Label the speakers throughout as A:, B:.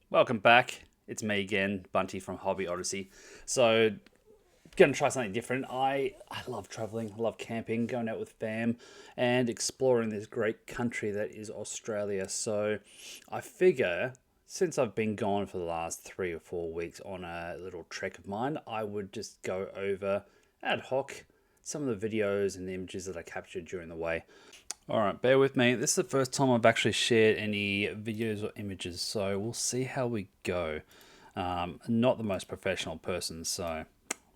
A: Welcome back. It's me again, Bunty from Hobby Odyssey. So, gonna try something different. I love traveling, I love camping, going out with fam, and exploring this great country that is Australia. So, I figure since I've been gone for the last 3 or 4 weeks on a little trek of mine, I would just go over ad hoc some of the videos and the images that I captured during the way. All right, bear with me. This is the first time I've actually shared any videos or images, so we'll see how we go. Not the most professional person, so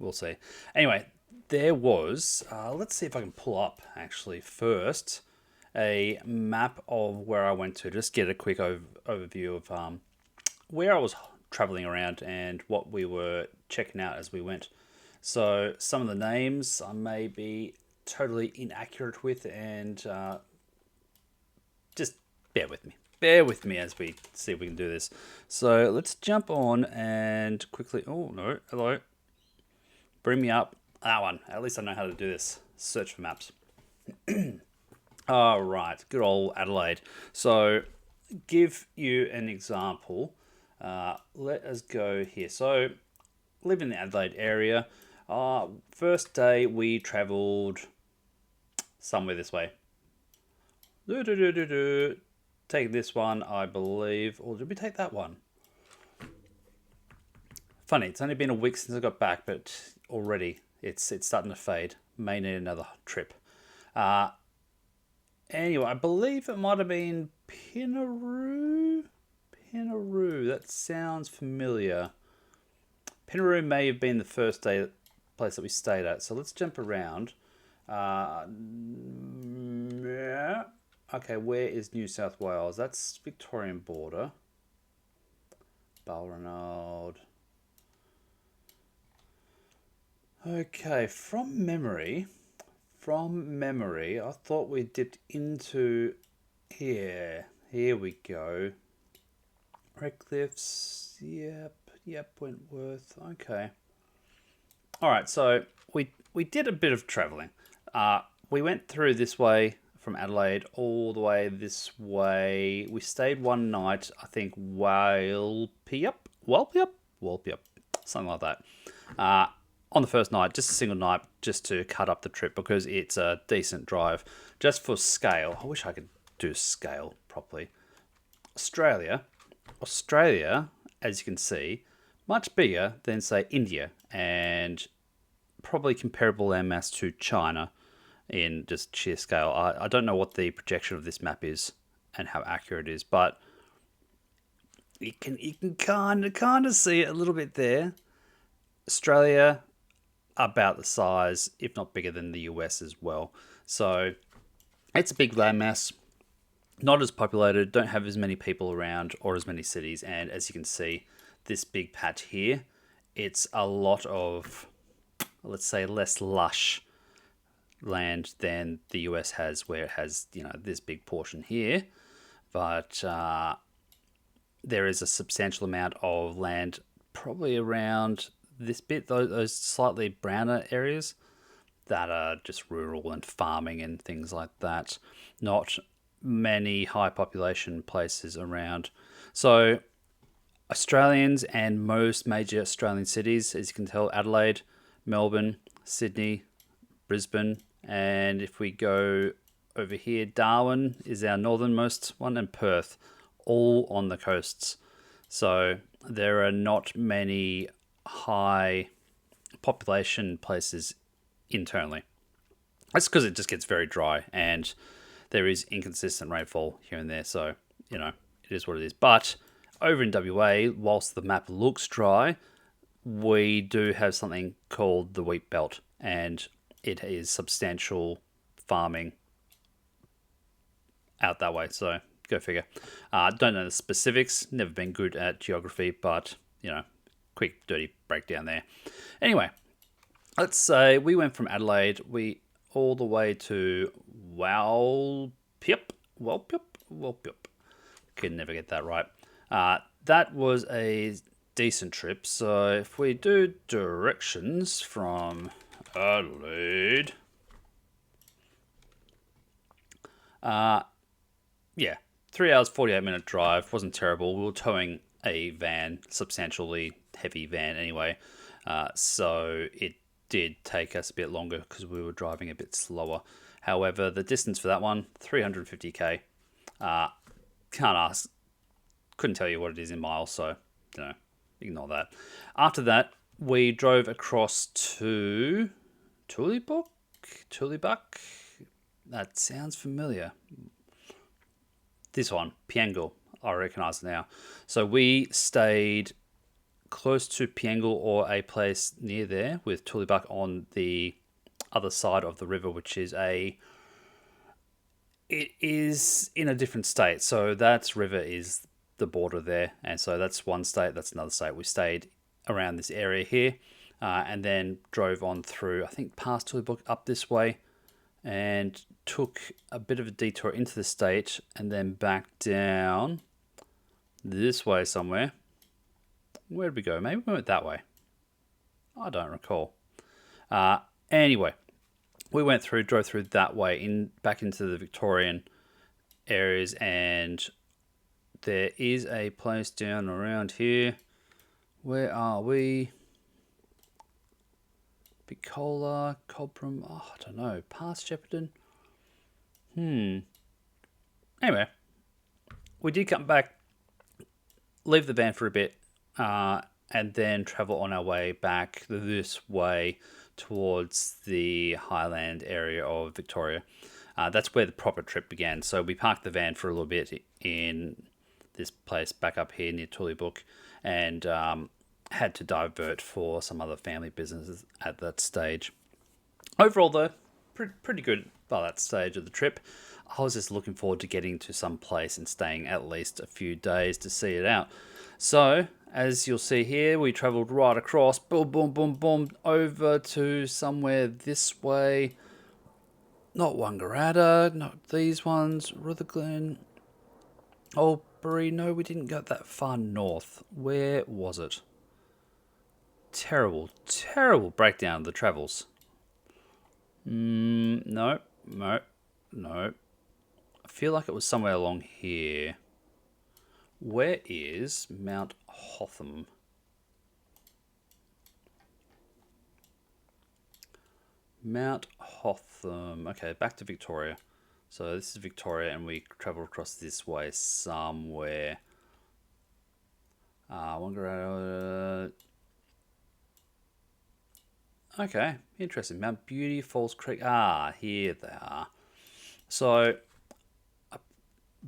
A: we'll see. Anyway, there was, let's see if I can pull up actually first a map of where I went to, just get a quick overview of where I was traveling around and what we were checking out as we went. So some of the names I may be totally inaccurate with, and just bear with me. Bear with me as we see if we can do this. So let's jump on and quickly. Oh no! Hello. Bring me up. That one. At least I know how to do this. Search for maps. All right. Good old Adelaide. So give you an example. Let us go here. So live in the Adelaide area. First day we travelled somewhere this way. Take this one, I believe. Or did we take that one? Funny, it's only been a week since I got back, but already it's starting to fade. May need another trip. Uh, anyway, I believe it might have been Pinaroo. Pinaroo, that sounds familiar. Pinaroo may have been the first place that we stayed at. So let's jump around. Yeah. Okay, where is New South Wales? That's Victorian border. Balranald. Okay, from memory, I thought we dipped into here. Here we go. Redcliffs. Yep, Wentworth. Okay. All right, so we did a bit of traveling. We went through this way from Adelaide all the way this way. We stayed one night, I think, Walpiup, something like that. On the first night, just a single night, just to cut up the trip because it's a decent drive. Just for scale, I wish I could do scale properly. Australia, Australia, as you can see, much bigger than say India, and probably comparable landmass to China in just sheer scale. I don't know what the projection of this map is and how accurate it is, but you can kind of see it a little bit there. Australia about the size, if not bigger than the US as well. So it's a big landmass, not as populated, don't have as many people around or as many cities, and as you can see, this big patch here, it's a lot of, let's say, less lush land than the US has, where it has, this big portion here. But there is a substantial amount of land probably around this bit, those slightly browner areas that are just rural and farming and things like that. Not many high population places around. So Australians and most major Australian cities, as you can tell, Adelaide, Melbourne, Sydney, Brisbane, and if we go over here, Darwin is our northernmost one, and Perth, all on the coasts. So there are not many high population places internally. That's because it just gets very dry and there is inconsistent rainfall here and there. So, it is what it is. But over in WA, whilst the map looks dry, we do have something called the wheat belt, and it is substantial farming out that way. So go figure. Don't know the specifics. Never been good at geography, but quick dirty breakdown there. Anyway, let's say we went from Adelaide, we all the way to Walpiup. Could never get that right. That was a decent trip. So if we do directions from Adelaide, yeah, 3 hours 48-minute drive, wasn't terrible. We were towing a van, substantially heavy van anyway. So it did take us a bit longer because we were driving a bit slower. However, the distance for that one, 350k. Can't ask, couldn't tell you what it is in miles, so ignore that. After that, we drove across to Tulibuck. That sounds familiar. This one, Piangil, I recognise now. So we stayed close to Piangil or a place near there, with Tulibuck on the other side of the river, which is it is in a different state. So that river is the border there, and so that's one state, that's another state. We stayed around this area here, and then drove on through, I think, past Tulibuck up this way, and took a bit of a detour into the state, and then back down this way somewhere. Where did we go? Maybe we went that way. I don't recall. Anyway, we went through, drove through that way, back into the Victorian areas, and there is a place down around here. Where are we? Bicola, Cobram, I don't know, past Shepparton? Anyway, we did come back, leave the van for a bit, and then travel on our way back this way towards the Highland area of Victoria. That's where the proper trip began. So we parked the van for a little bit in this place back up here near Tulibuck, and had to divert for some other family businesses at that stage. Overall, though, pretty good by that stage of the trip. I was just looking forward to getting to some place and staying at least a few days to see it out. So, as you'll see here, we travelled right across, boom, boom, boom, boom, over to somewhere this way. Not Wangaratta, not these ones, Rutherglen, Albury. No, we didn't go that far north. Where was it? Terrible breakdown of the travels. No. I feel like it was somewhere along here. Where is Mount Hotham? Mount Hotham. Okay, back to Victoria. So this is Victoria, and we travel across this way somewhere. Wangaratta. Okay, interesting. Mount Beauty, Falls Creek. Here they are. So,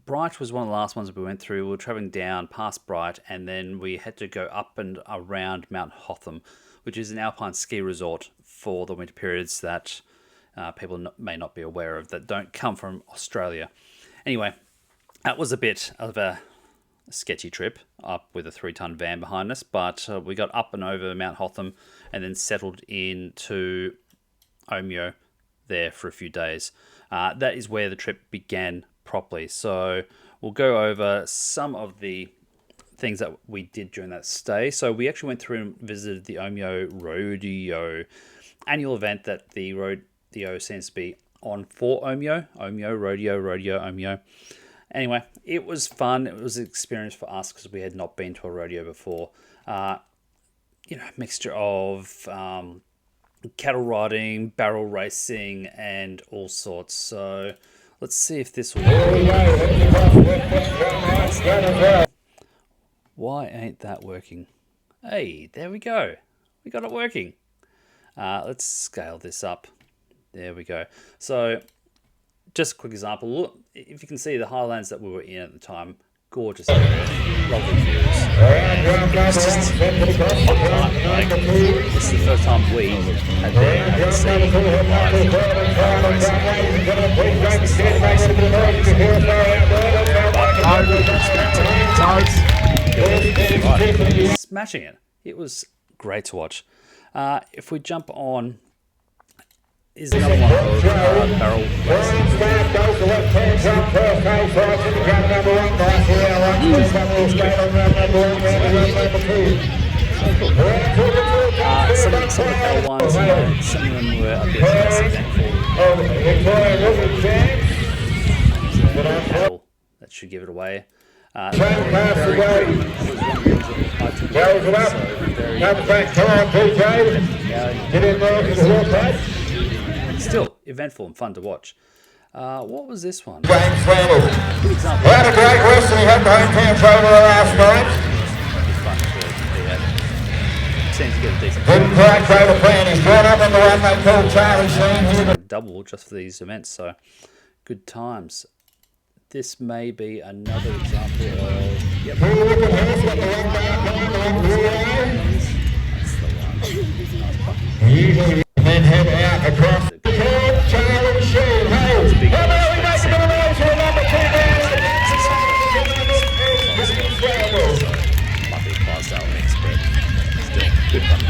A: Bright was one of the last ones that we went through. We were travelling down past Bright, and then we had to go up and around Mount Hotham, which is an alpine ski resort for the winter periods that people may not be aware of, that don't come from Australia. Anyway, that was a bit of a sketchy trip up with a 3-ton van behind us, but we got up and over Mount Hotham and then settled into Omeo there for a few days. That is where the trip began properly. So we'll go over some of the things that we did during that stay. So we actually went through and visited the Omeo Rodeo, annual event that the rodeo seems to be on for Omeo. Omeo Rodeo, Omeo. Anyway, it was fun. It was an experience for us because we had not been to a rodeo before. Mixture of cattle riding, barrel racing, and all sorts. So let's see if this will work. Why ain't that working? Hey, there we go. We got it working. Let's scale this up. There we go. So just a quick example. Look, if you can see the highlands that we were in at the time, gorgeous area, lovely views. This is the first time we had been able to see live. Smashing it. It was great to watch. If we jump on, is another one of barrel racing. Some of the barrel ones, some of them were a bit less eventful. That should give it away. Very good.
B: Goes it up. Comes back. Come on, PJ. Get in there for the horse.
A: Still eventful and fun to watch. What was this one?
B: James Randall. Had a great rest and he had the hometown trailer last night.
A: Seems to get a decent
B: Didn't quite try to plan. He's drawn up on the one they call Charlie Sheen here.
A: double just for these events, so good times. This may be another example of... Yep. That's the one.
B: Usually then head out across the court. Charlie Sheen. Hey, how about we make the noise for number 2 down?
A: Might be a class out mix, but still good fun.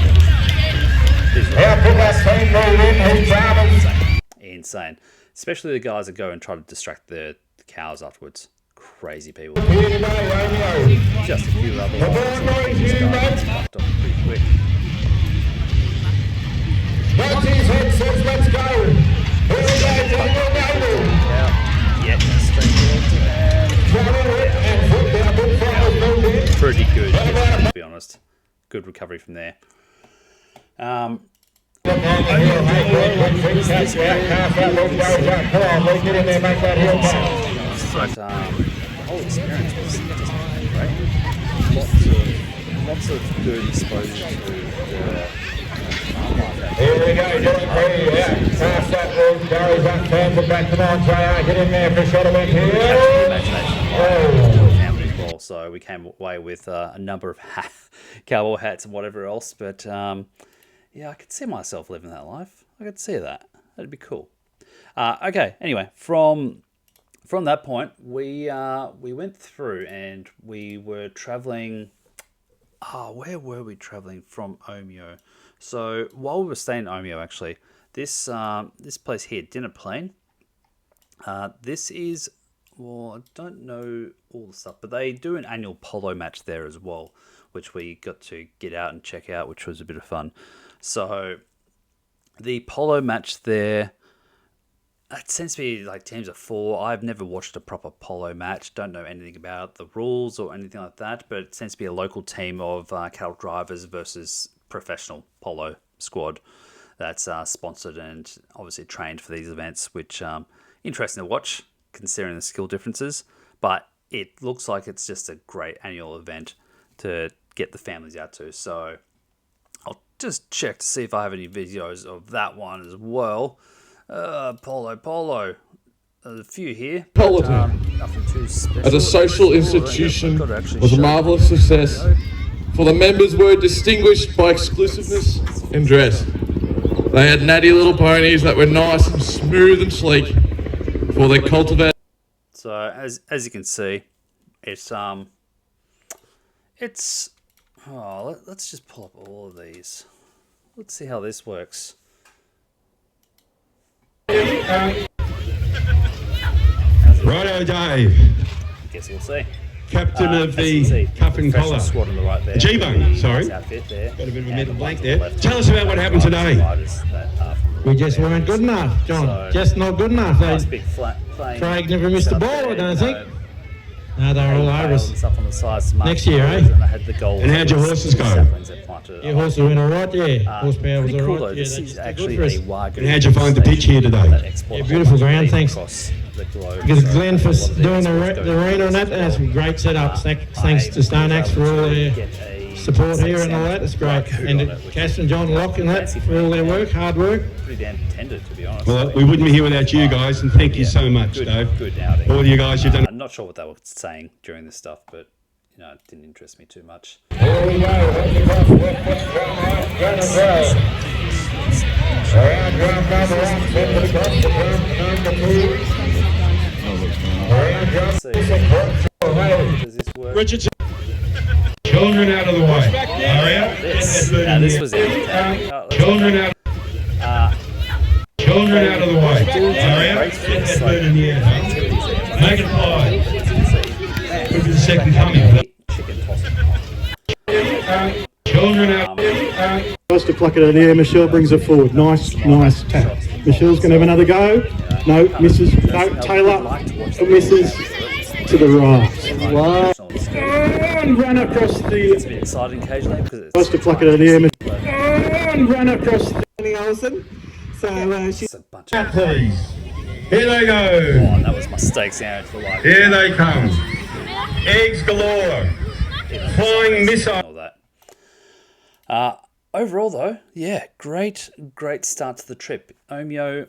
B: How put that team move in? He's driving.
A: Insane. Especially the guys that go and try to distract the cows afterwards. Crazy people. Just a few other ones. Fucked off pretty quick.
B: Watch his head says, let's go. Here we go,
A: Yeah, straight towards pretty good, to be honest. Good recovery from there.
B: Come on, get in there, make that hill pass.
A: But the whole experience was just great. Lots of good exposure to the
B: Here we go, doing pretty, yeah. Pass that road, goes up, turns it back, come on, JR, get in there for a shot of it here.
A: Family as well, so we came away with a number of cowboy hats and whatever else, but yeah, I could see myself living that life. I could see that. That'd be cool. Okay, anyway, from that point, we went through and we were traveling. Where were we traveling from Omeo? So while we were staying in Omeo, actually, this place here, Dinner Plain. This is, well, I don't know all the stuff, but they do an annual polo match there as well, which we got to get out and check out, which was a bit of fun. So the polo match there, it seems to be like teams of 4. I've never watched a proper polo match. Don't know anything about the rules or anything like that, but it seems to be a local team of cattle drivers versus professional polo squad that's sponsored and obviously trained for these events, which interesting to watch considering the skill differences. But it looks like it's just a great annual event to get the families out to. So I'll just check to see if I have any videos of that one as well. Polo. There's a few here.
C: Polo
A: nothing too special.
C: as a social institution was a marvelous success, for the members were distinguished by exclusiveness and dress. They had natty little ponies that were nice and smooth and sleek for their cultivated.
A: So as you can see, it's let's just pull up all of these. Let's see how this works.
D: Righto, Dave.
A: Guess we'll see.
D: Captain of the Cup and Collar.
A: Squad on the right there.
D: G-Bone, sorry.
A: Outfit there.
D: Got a bit of a mental blank there. Tell us about what happened today.
E: We just weren't good enough, John.
A: So,
E: just not good enough.
A: Nice big flat plane.
E: Craig never missed the ball, I don't think. No, they're all over us.
A: Stuff on the sides,
E: Next year, eh?
A: And I had the goals.
D: And how'd your horses go?
E: Your horses went all right, yeah. Horsepower was
A: pretty
E: all
A: cool,
E: right.
A: though.
E: Yeah,
A: This
E: they
A: is
E: just did
A: actually
E: good for us.
A: a Wagyu.
D: And how'd you find the pitch here today?
E: Yeah, beautiful ground, thanks.
A: Across the globe.
E: Because
A: So,
E: Glenn for
A: a lot of
E: doing
A: these
E: the
A: sports go
E: arena and that, that's some great setups. Thanks to Stoneaxe for all their support here and all that. It's great. And to Cass and John Locke and that for all their work, hard work.
A: Pretty damn tender, to be honest.
D: Well, we wouldn't be here without you guys, and thank you so much, Dave.
A: Good outing.
D: All you guys, you've done.
A: I'm not sure what they were saying during this stuff, but you know, it didn't interest me too much.
B: Here we go, let's across the left foot, drum around drum number 1, set to the cross, the drum number 2. Around drum,
A: See. Does this work?
D: Richardson. Children out of the way.
A: This was it.
D: Children out. Children out of the way. Make it 5. Look at the second coming.
A: Chicken toss.
D: Children out.
F: Tries to pluck it out of the air. Michelle brings it forward. Nice tap. Michelle's going to have another go. No, misses. No, Taylor misses. to the right. Wow.
A: Professional ski.
F: And run across
A: It's a
F: the...
A: bit exciting occasionally because it's
F: Supposed to pluck it out of the air.
A: but
F: And run across the...
G: Olsen. So she's
A: it's a bunch of
D: Please. Here they
A: oh,
D: go.
A: that was my steak sandwich for like
D: Here they come. Eggs galore. Flying missile.
A: all that. Overall, though, yeah, great start to the trip. Omeo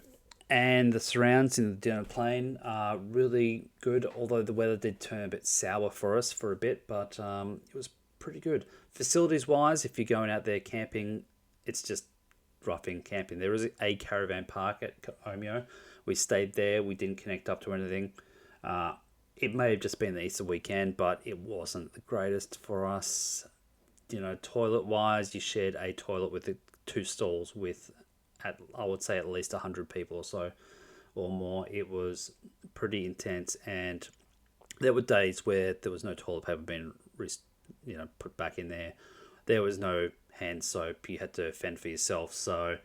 A: and the surrounds in the Dinner Plain are really good, although the weather did turn a bit sour for us for a bit, but it was pretty good. Facilities-wise, if you're going out there camping, it's just roughing camping. There is a caravan park at Omeo. We stayed there. We didn't connect up to anything. It may have just been the Easter weekend, but it wasn't the greatest for us. You know, toilet-wise, you shared a toilet with the 2 stalls with, I would say, at least 100 people or so, or more. It was pretty intense, and there were days where there was no toilet paper being, put back in there. There was no hand soap. You had to fend for yourself. So,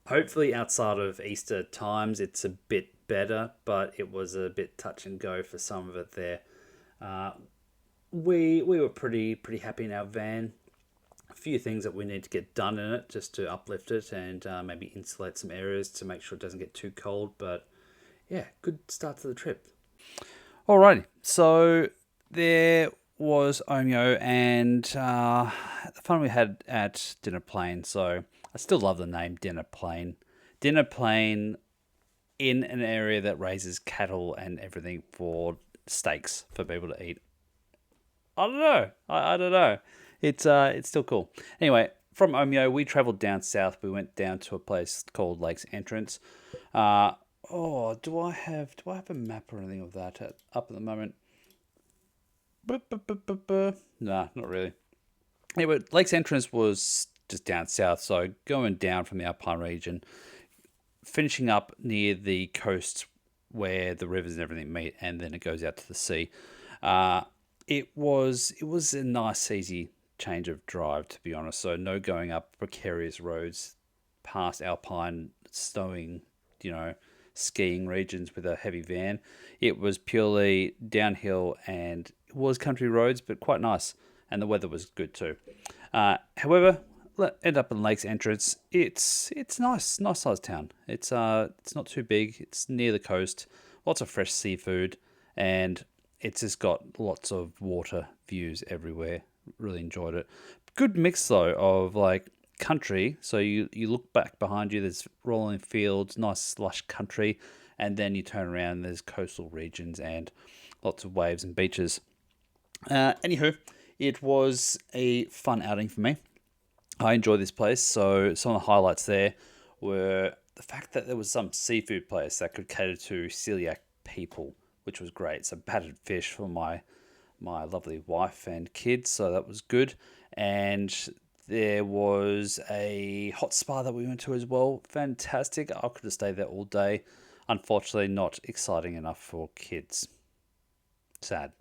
A: hopefully outside of Easter times, it's a bit better, but it was a bit touch and go for some of it there. We were pretty happy in our van. A few things that we need to get done in it just to uplift it and maybe insulate some areas to make sure it doesn't get too cold. But yeah, good start to the trip. Alrighty, so there was Omeo and the fun we had at Dinner Plain. So I still love the name Dinner Plain. Dinner Plain in an area that raises cattle and everything for steaks for people to eat. I don't know. I don't know. It's still cool. Anyway, from Omeo, we travelled down south. We went down to a place called Lakes Entrance. Do I have a map or anything of that up at the moment? Nah, not really. Anyway, Lakes Entrance was just down south, so going down from the Alpine region, finishing up near the coast where the rivers and everything meet, and then it goes out to the sea. It was a nice, easy change of drive, to be honest. So no going up precarious roads past alpine, snowing, skiing regions with a heavy van. It was purely downhill, and it was country roads, but quite nice, and the weather was good too. However, end up in Lakes Entrance. It's nice sized town. It's not too big. It's near the coast. Lots of fresh seafood, and it's just got lots of water views everywhere. Really enjoyed it. Good mix though of like country. So you look back behind you, there's rolling fields, nice lush country, and then you turn around and there's coastal regions and lots of waves and beaches. Anywho, it was a fun outing for me. I enjoyed this place. So some of the highlights there were the fact that there was some seafood place that could cater to celiac people, which was great. So battered fish for my lovely wife and kids, so that was good. And there was a hot spa that we went to as well. Fantastic. I could have stayed there all day. Unfortunately, not exciting enough for kids. Sad.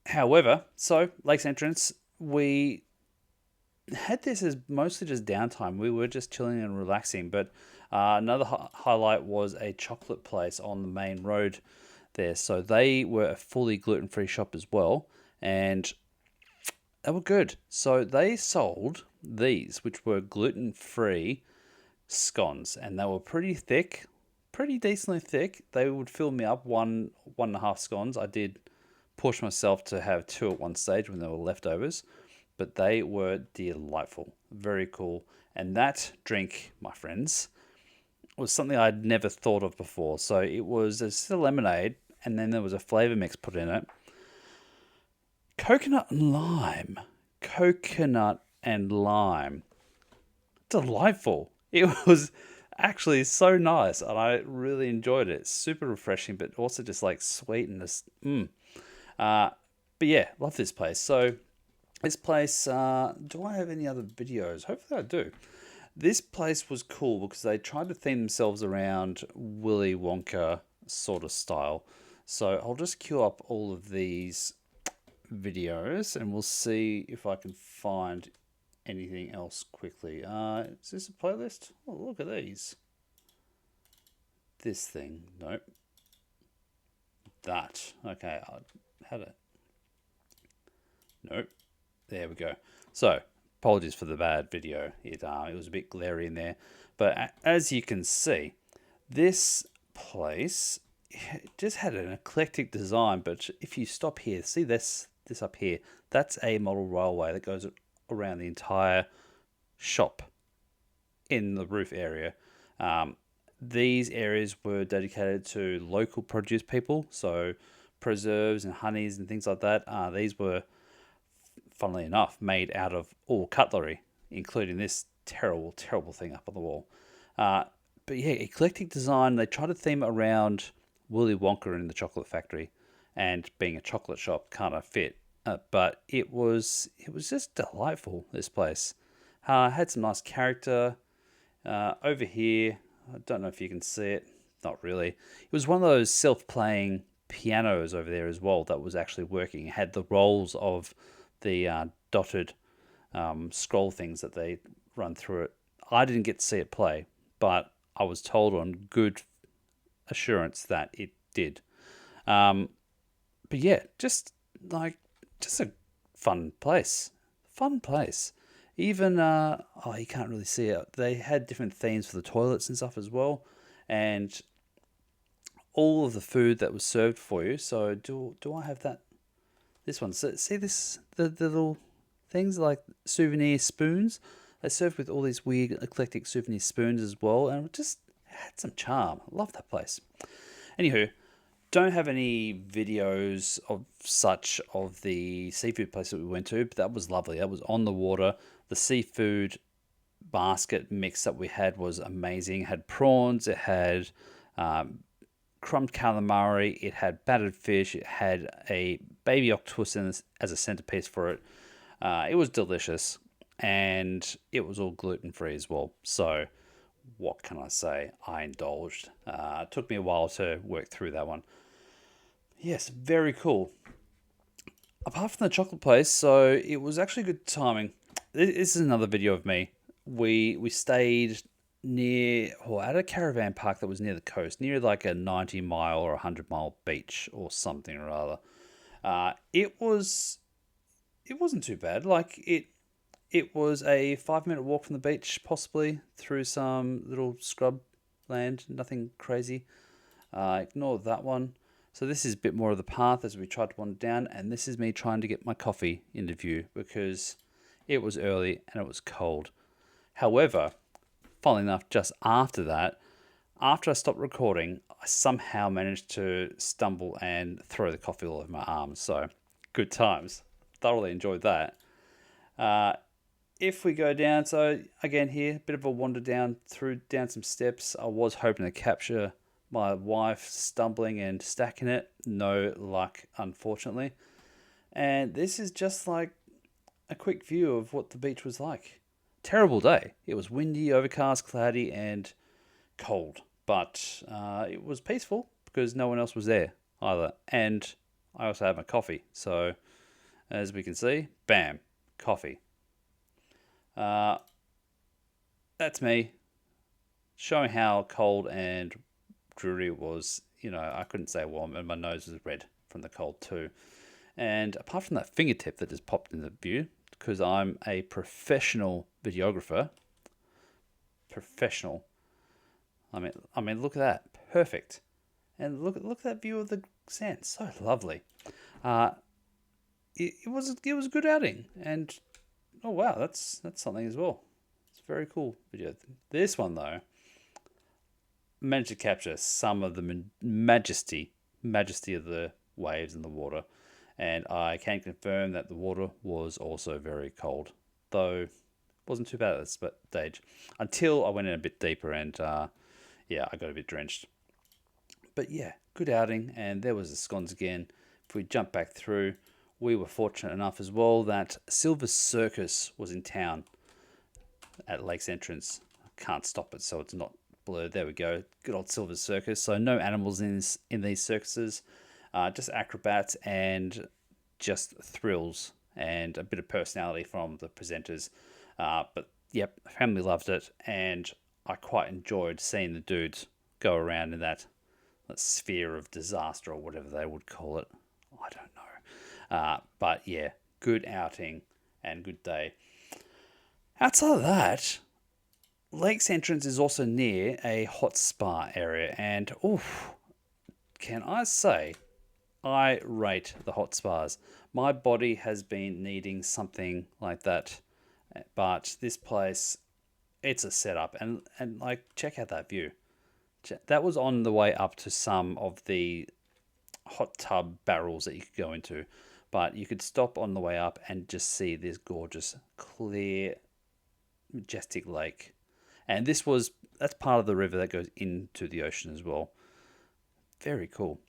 A: However, so Lakes Entrance, we had this as mostly just downtime. We were just chilling and relaxing, but another highlight was a chocolate place on the main road there. So they were a fully gluten-free shop as well, and they were good. So they sold these, which were gluten-free scones, and they were pretty thick, pretty decently thick. They would fill me up, one and a half scones. I did push myself to have 2 at one stage when there were leftovers, but they were delightful, very cool. And that drink, my friends, was something I'd never thought of before. So it was a lemonade, and then there was a flavor mix put in it. Coconut and lime. Delightful. It was actually so nice, and I really enjoyed it. Super refreshing, but also just like sweet and just but yeah, love this place. So this place, do I have any other videos? Hopefully I do. This place was cool because they tried to theme themselves around Willy Wonka sort of style. So I'll just queue up all of these videos and we'll see if I can find anything else quickly. Is this a playlist? Oh, look at these. This thing. Nope. that. Okay, I had it. Nope. There we go. So, apologies for the bad video. It was a bit glary in there. But as you can see, this place just had an eclectic design. But if you stop here, see this up here? That's a model railway that goes around the entire shop in the roof area. These areas were dedicated to local produce people, so preserves and honeys and things like that. These were, funnily enough, made out of all cutlery, including this terrible thing up on the wall. But yeah, eclectic design. They try to theme it around Willy Wonka in the Chocolate Factory, and being a chocolate shop kind of fit. But it was just delightful. This place had some nice character. Over here, I don't know if you can see it. Not really. It was one of those self-playing pianos over there as well that was actually working. It had the rolls of the dotted scroll things that they run through it. I didn't get to see it play, but I was told on good assurance that it did. But yeah, just a fun place. Fun place. Even, you can't really see it. They had different themes for the toilets and stuff as well. And all of the food that was served for you. So do I have that? This one. So see this, the little things like souvenir spoons. They served with all these weird eclectic souvenir spoons as well. And it just had some charm. I love that place. Anywho, don't have any videos of the seafood place that we went to, but that was lovely. That was on the water. The seafood basket mix that we had was amazing. It had prawns, it had crumbed calamari, it had battered fish, it had a baby octopus as a centerpiece for it. It was delicious, and it was all gluten-free as well. So what can I say? I indulged. It took me a while to work through that one. Yes, very cool. Apart from the chocolate place, so it was actually good timing. This is another video of me. We stayed at a caravan park that was near the coast, near like a 90-mile or 100-mile beach or something or other. It wasn't too bad. Like it was a 5-minute walk from the beach, possibly through some little scrub land. Nothing crazy. Ignore that one. So this is a bit more of the path as we tried to wander down, and this is me trying to get my coffee into view because it was early and it was cold. However, funnily enough, just after that, after I stopped recording, I somehow managed to stumble and throw the coffee all over my arms. So good times. Thoroughly enjoyed that. If we go down, so again here, a bit of a wander down some steps. I was hoping to capture my wife stumbling and stacking it. No luck, unfortunately. And this is just like a quick view of what the beach was like. Terrible day. It was windy, overcast, cloudy, and cold. But it was peaceful because no one else was there either. And I also had my coffee. So as we can see, bam, coffee. That's me showing how cold and dreary it was. I couldn't say warm, and my nose was red from the cold too. And apart from that fingertip that just popped into view, because I'm a professional videographer, I mean, look at that, perfect. And look at that view of the sand, so lovely. It was a good outing, and oh wow, that's something as well. It's a very cool video. This one though, managed to capture some of the majesty of the waves and the water, and I can confirm that the water was also very cold, though it wasn't too bad at this stage until I went in a bit deeper and I got a bit drenched. But yeah, good outing, and there was the scones again. If we jump back through, we were fortunate enough as well that Silver Circus was in town at Lake's entrance. I can't stop it so it's not blurred. There we go. Good old Silver Circus. So no animals in these circuses, just acrobats and just thrills and a bit of personality from the presenters. But yep, family loved it, and I quite enjoyed seeing the dudes go around in that. sphere of disaster or whatever they would call it. I don't know. But yeah, good outing and good day. Outside of that, Lakes Entrance is also near a hot spa area, and can I say, I rate the hot spas. My body has been needing something like that, but this place, it's a setup, and like, check out that view. That was on the way up to some of the hot tub barrels that you could go into, but you could stop on the way up and just see this gorgeous, clear, majestic lake. And that's part of the river that goes into the ocean as well. Very cool.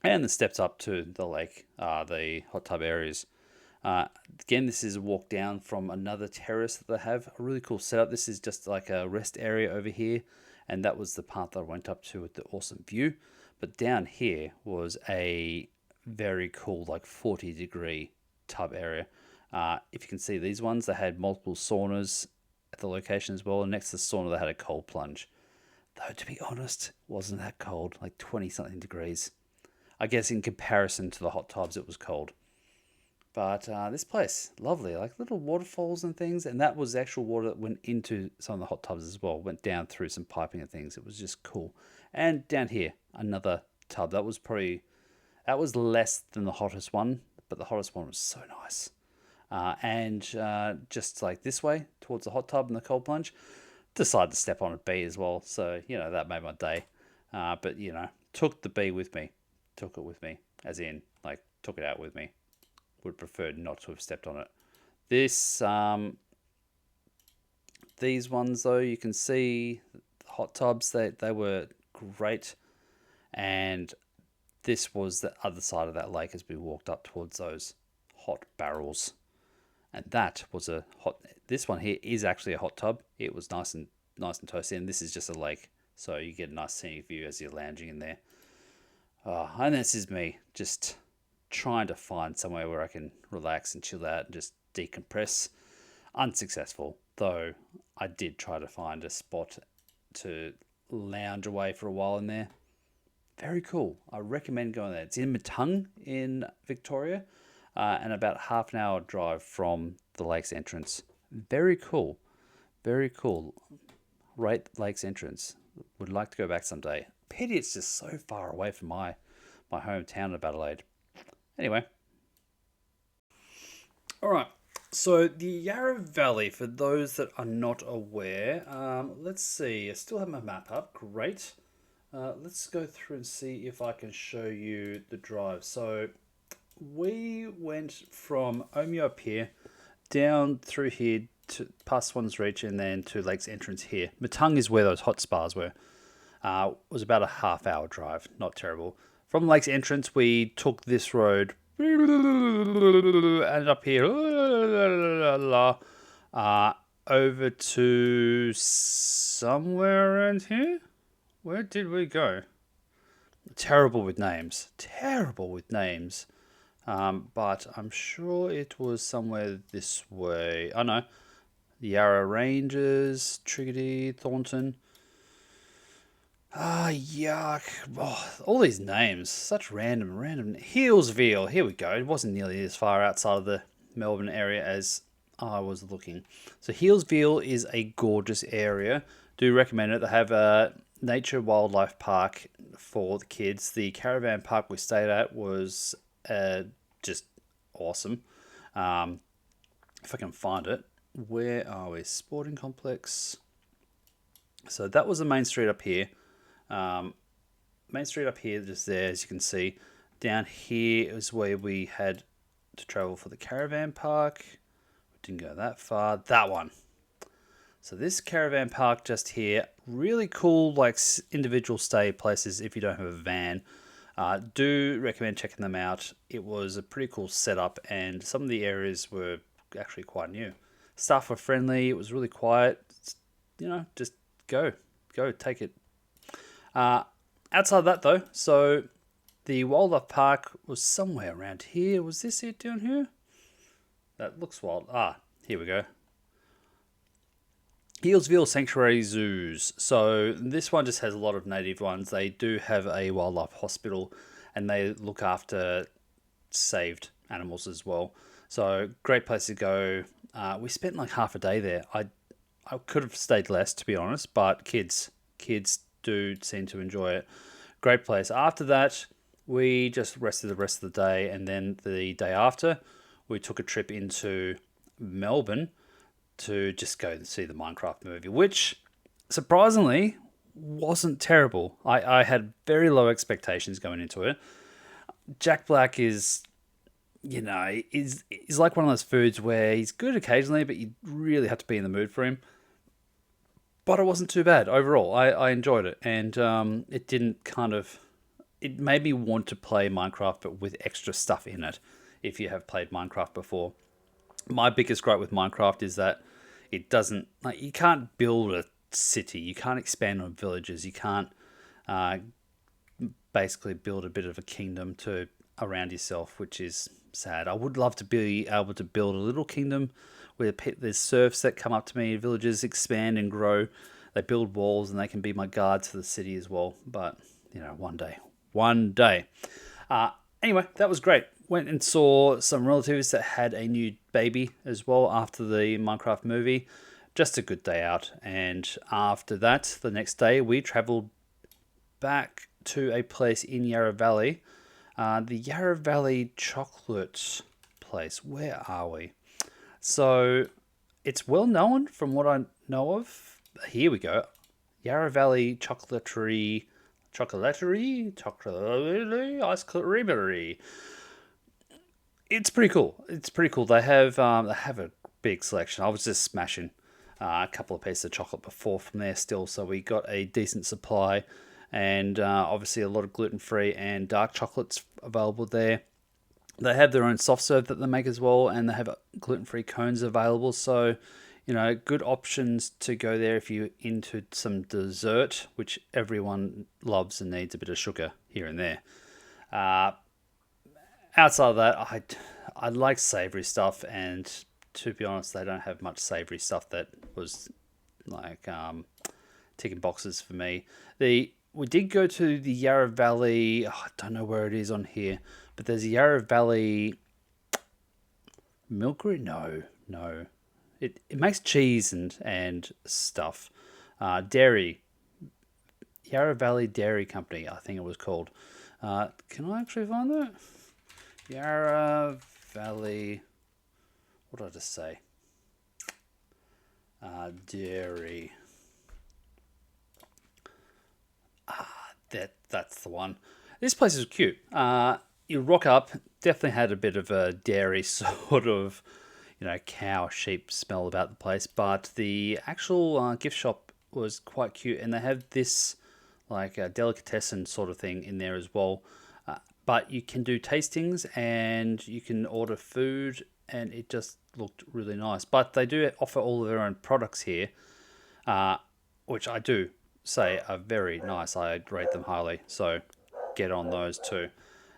A: And the steps up to the lake, the hot tub areas. Again, this is a walk down from another terrace that they have. A really cool setup. This is just like a rest area over here. And that was the part that I went up to with the awesome view. But down here was a very cool, like 40-degree tub area. If you can see these ones, they had multiple saunas at the location as well. And next to the sauna, they had a cold plunge. Though, to be honest, wasn't that cold, like 20-something degrees. I guess in comparison to the hot tubs, it was cold. But this place, lovely, like little waterfalls and things. And that was actual water that went into some of the hot tubs as well. Went down through some piping and things. It was just cool. And down here, another tub. That was less than the hottest one, but the hottest one was so nice. And just like this way, towards the hot tub and the cold plunge, decided to step on a bee as well. So, that made my day. But, took the bee with me. Took it with me, as in, like, took it out with me. Would prefer not to have stepped on it. These ones, though, you can see the hot tubs, they were great. And this was the other side of that lake as we walked up towards those hot barrels. And that was this one here is actually a hot tub. It was nice and toasty, and this is just a lake. So you get a nice scenic view as you're lounging in there. And this is me just trying to find somewhere where I can relax and chill out and just decompress. Unsuccessful, though I did try to find a spot to lounge away for a while in there. Very cool. I recommend going there. It's in Matung in Victoria, and about half an hour drive from the Lakes Entrance. Very cool. Very cool. Rate Lakes Entrance. Would like to go back someday. Pity it's just so far away from my hometown of Adelaide. Anyway. Alright. So the Yarra Valley, for those that are not aware, let's see. I still have my map up. Great. Let's go through and see if I can show you the drive. So we went from Omeo up here, down through here to past Swans Reach, and then to Lakes Entrance here. Matung is where those hot spas were. It was about a half-hour drive. Not terrible. From Lakes Entrance, we took this road, ended up here, over to somewhere around here. Where did we go? Terrible with names. But I'm sure it was somewhere this way. I know. The Yarra Ranges, Triggerdy, Thornton. Yuck. Oh, all these names. Such random. Healesville. Here we go. It wasn't nearly as far outside of the Melbourne area as I was looking. So Healesville is a gorgeous area. Do recommend it. They have a nature wildlife park for the kids. The caravan park we stayed at was just awesome. If I can find it. Where are we? Sporting complex. So that was the main street up here. Main street up here, just there, as you can see. Down here is where we had to travel for the caravan park. We didn't go that far. That one. So this caravan park just here, really cool, like individual stay places if you don't have a van. Do recommend checking them out. It was a pretty cool setup, and some of the areas were actually quite new. Staff were friendly. It was really quiet. Just go, take it. Outside of that though, so the wildlife park was somewhere around here. Was this it down here? That looks wild. Here we go. Healesville Sanctuary Zoos. So this one just has a lot of native ones. They do have a wildlife hospital, and they look after saved animals as well. So great place to go. We spent like half a day there. I could have stayed less, to be honest, but kids do seem to enjoy it. Great place. After that, we just rested the rest of the day, and then the day after, we took a trip into Melbourne to just go and see the Minecraft movie, which surprisingly wasn't terrible. I had very low expectations going into it. Jack Black is, is like one of those foods where he's good occasionally, but you really have to be in the mood for him. But it wasn't too bad overall. I enjoyed it, and it didn't it made me want to play Minecraft, but with extra stuff in it. If you have played Minecraft before, my biggest gripe with Minecraft is that it doesn't, like, you can't build a city, you can't expand on villages, you can't basically build a bit of a kingdom around yourself, which is sad. I would love to be able to build a little kingdom where there's serfs that come up to me, villages expand and grow, they build walls, and they can be my guards for the city as well. But one day. Anyway, that was great. Went and saw some relatives that had a new baby as well after the Minecraft movie. Just a good day out. And after that, the next day, we travelled back to a place in Yarra Valley. The Yarra Valley chocolate place. Where are we? So, it's well known from what I know of. Here we go. Yarra Valley Chocolate Ice Creamery. It's pretty cool. They have a big selection. I was just smashing a couple of pieces of chocolate before from there still, so we got a decent supply, and obviously a lot of gluten-free and dark chocolates available there. They have their own soft serve that they make as well, and they have gluten-free cones available. So, good options to go there if you're into some dessert, which everyone loves and needs a bit of sugar here and there. Outside of that, I like savoury stuff, and to be honest, they don't have much savoury stuff that was like ticking boxes for me. We did go to the Yarra Valley. I don't know where it is on here, but there's a Yarra Valley milkery. No, it makes cheese and stuff. Dairy, Yarra Valley Dairy Company, I think it was called. Can I actually find that? Yarra Valley. What did I just say? Dairy. That's the one. This place is cute. You rock up, definitely had a bit of a dairy sort of, cow, sheep smell about the place, but the actual gift shop was quite cute, and they have this like a delicatessen sort of thing in there as well. But you can do tastings and you can order food, and it just looked really nice. But they do offer all of their own products here, which I do say are very nice. I rate them highly, so get on those too.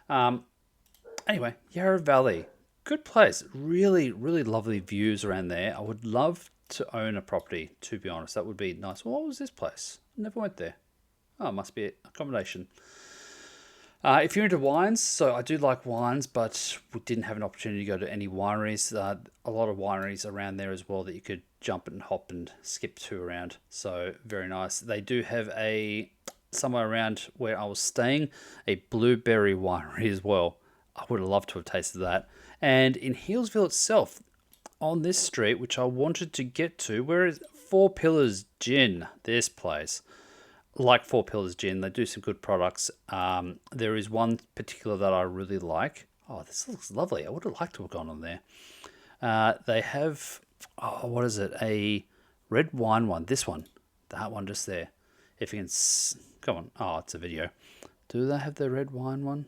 A: Anyway, Yarra Valley, good place. Really, really lovely views around there. I would love to own a property, to be honest. That would be nice. Well, what was this place? I never went there. Oh, it must be accommodation. If you're into wines, so I do like wines, but we didn't have an opportunity to go to any wineries. A lot of wineries around there as well that you could jump and hop and skip to around. So very nice. They do have somewhere around where I was staying, a blueberry winery as well. I would have loved to have tasted that. And in Healesville itself, on this street, which I wanted to get to, where is Four Pillars Gin, this place. Like Four Pillars Gin, they do some good products. There is one particular that I really like. Oh, this looks lovely. I would have liked to have gone on there. They have, what is it? A red wine one. This one. That one just there. If you can, come on. Oh, it's a video. Do they have the red wine one?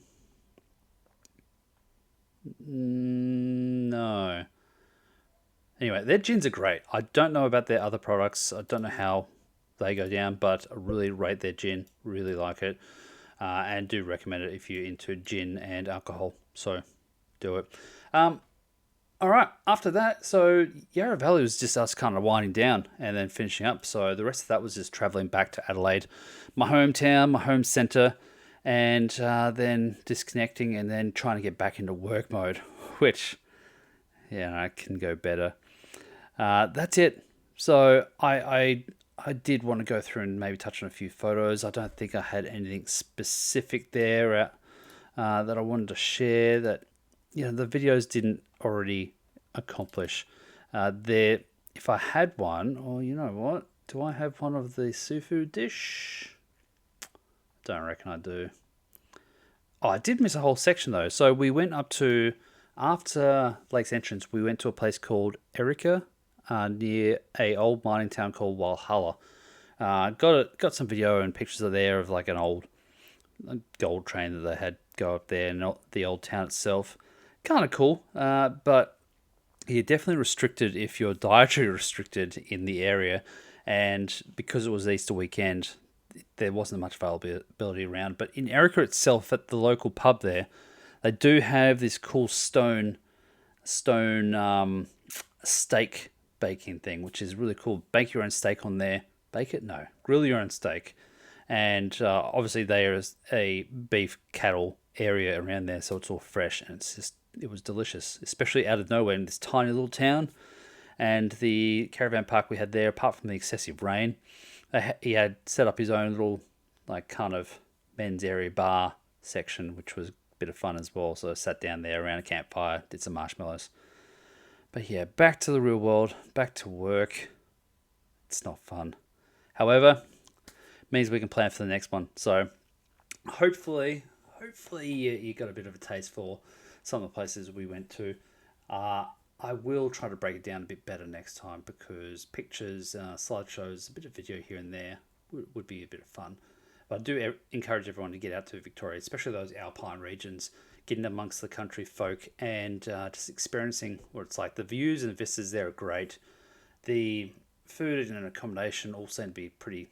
A: No. Anyway, their gins are great. I don't know about their other products. I don't know how they go down, but I really rate their gin. Really like it. And do recommend it if you're into gin and alcohol. So, do it. All right, after that, so Yarra Valley was just us kind of winding down and then finishing up. So the rest of that was just traveling back to Adelaide, my hometown, my home centre, and then disconnecting and then trying to get back into work mode, which, yeah, I can go better. That's it. So I did want to go through and maybe touch on a few photos. I don't think I had anything specific there that I wanted to share that, the videos didn't already accomplish. If I had one, or you know what? Do I have one of the seafood dish? Don't reckon I do. Oh, I did miss a whole section though. So we went up to, after Lake's Entrance, we went to a place called Erica, near a old mining town called Walhalla. Got some video and pictures of there of like an old gold train that they had go up there, and the old town itself. Kind of cool, but you're definitely restricted if you're dietary restricted in the area, and because it was Easter weekend, there wasn't much availability around. But in Erica itself, at the local pub there, they do have this cool stone steak baking thing, which is really cool. Bake your own steak on there. Bake it? No. Grill your own steak. And obviously there is a beef cattle area around there, so it's all fresh, and it was delicious, especially out of nowhere in this tiny little town. And the caravan park we had there, apart from the excessive rain, he had set up his own little like kind of men's area bar section, which was a bit of fun as well. So I sat down there around a campfire, did some marshmallows. But yeah, back to the real world, back to work. It's not fun. However, it means we can plan for the next one. So hopefully you got a bit of a taste for some of the places we went to. I will try to break it down a bit better next time, because pictures, slideshows, a bit of video here and there would be a bit of fun. But I do encourage everyone to get out to Victoria, especially those alpine regions, getting amongst the country folk and just experiencing what it's like. The views and the vistas there are great. The food and accommodation all seem to be pretty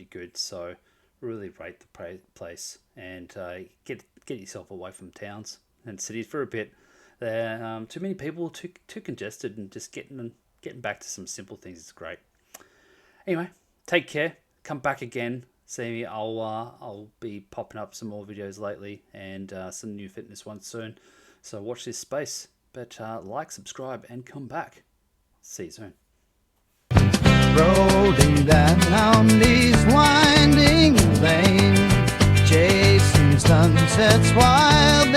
A: good, so really rate the place and get yourself away from towns and cities for a bit. They're too many people, too congested, and just getting back to some simple things is great. Anyway, take care. Come back again. See me. I'll be popping up some more videos lately, and some new fitness ones soon. So watch this space. But like, subscribe, and come back. See you soon.
H: Rolling down these winding lanes, chasing sunsets wild.